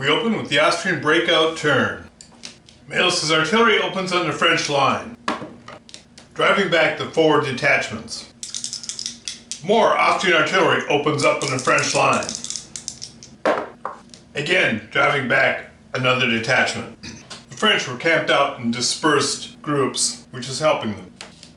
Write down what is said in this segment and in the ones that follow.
We open with the Austrian breakout turn. Mael's artillery opens on the French line, driving back the forward detachments. More Austrian artillery opens up on the French line, again driving back another detachment. The French were camped out in dispersed groups, which is helping them.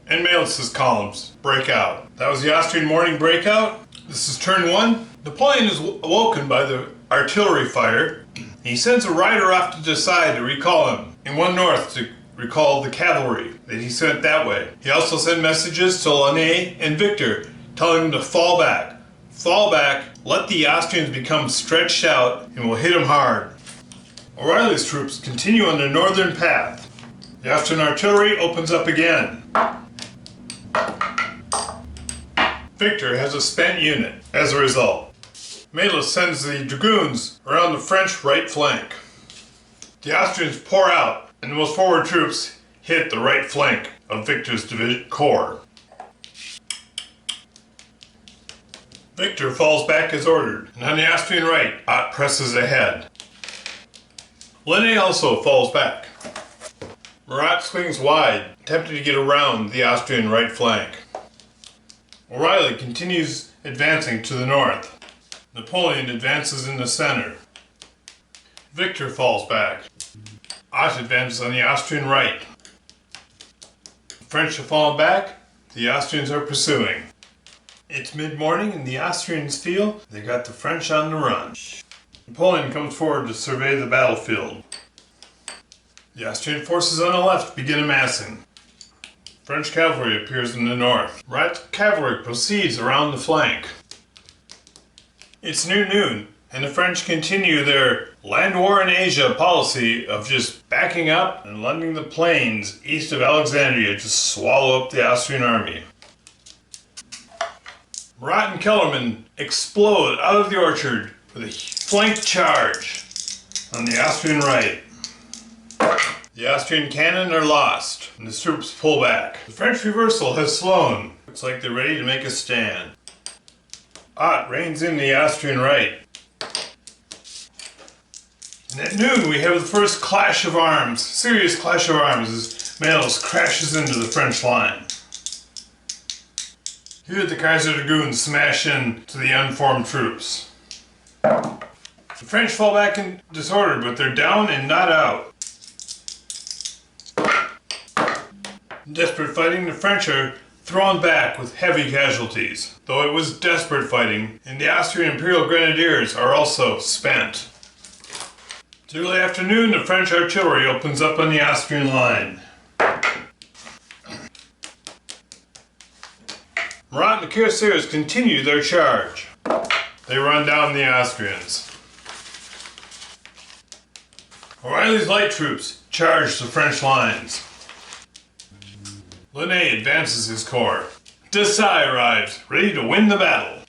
And Mael's columns break out. That was the Austrian morning breakout. This is turn one. Napoleon is awoken by the artillery fire. He sends a rider off to decide to recall him, and one north to recall the cavalry that he sent that way. He also sent messages to Launay and Victor, telling them to fall back. Fall back, let the Austrians become stretched out, and we'll hit them hard. O'Reilly's troops continue on the northern path. The Austrian artillery opens up again. Victor has a spent unit as a result. Maelz sends the dragoons around the French right flank. The Austrians pour out, and the most forward troops hit the right flank of Victor's corps. Victor falls back as ordered, and on the Austrian right, Ott presses ahead. Launay also falls back. Murat swings wide, attempting to get around the Austrian right flank. O'Reilly continues advancing to the north. Napoleon advances in the center. Victor falls back. Ott advances on the Austrian right. The French have fallen back. The Austrians are pursuing. It's mid-morning and the Austrians feel they got the French on the run. Napoleon comes forward to survey the battlefield. The Austrian forces on the left begin amassing. French cavalry appears in the north. Murat's cavalry proceeds around the flank. It's near noon, and the French continue their land war in Asia policy of just backing up and letting the plains east of Alexandria just swallow up the Austrian army. Murat and Kellerman explode out of the orchard with a flank charge on the Austrian right. The Austrian cannon are lost, and the troops pull back. The French reversal has slowed. Looks like they're ready to make a stand. Ott reins in the Austrian right. And at noon we have the first clash of arms, serious clash of arms, as Maelz crashes into the French line. Here the Kaiser Dragoons smash into the unformed troops. The French fall back in disorder, but they're down and not out. In desperate fighting, the French are thrown back with heavy casualties, though it was desperate fighting, and the Austrian Imperial Grenadiers are also spent. It's early afternoon, the French artillery opens up on the Austrian line. Murat and the cuirassiers continue their charge. They run down the Austrians. O'Reilly's light troops charge the French lines. Launay advances his corps. Desai arrives, ready to win the battle.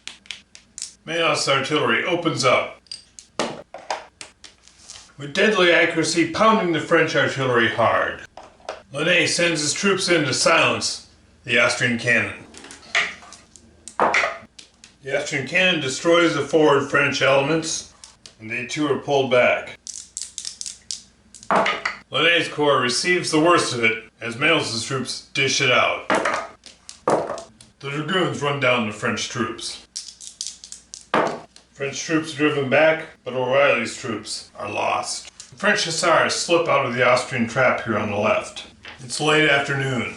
Mael's artillery opens up, with deadly accuracy pounding the French artillery hard. Launay sends his troops in to silence the Austrian cannon. The Austrian cannon destroys the forward French elements, and they too are pulled back. Launay's corps receives the worst of it as Mael's troops dish it out. The dragoons run down the French troops. French troops are driven back, but O'Reilly's troops are lost. The French hussars slip out of the Austrian trap here on the left. It's late afternoon.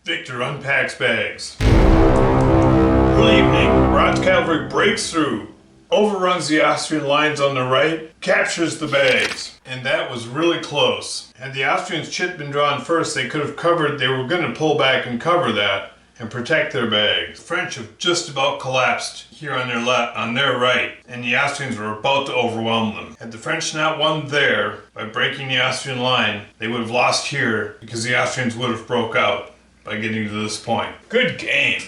Victor unpacks bags. Early evening, Murat's cavalry breaks through, overruns the Austrian lines on the right, captures the bags, and that was really close. Had the Austrians' chit been drawn first, they could have covered, they were going to pull back and cover that and protect their bags. The French have just about collapsed here on their left, on their right, and the Austrians were about to overwhelm them. Had the French not won there by breaking the Austrian line, they would have lost here because the Austrians would have broke out by getting to this point. Good game.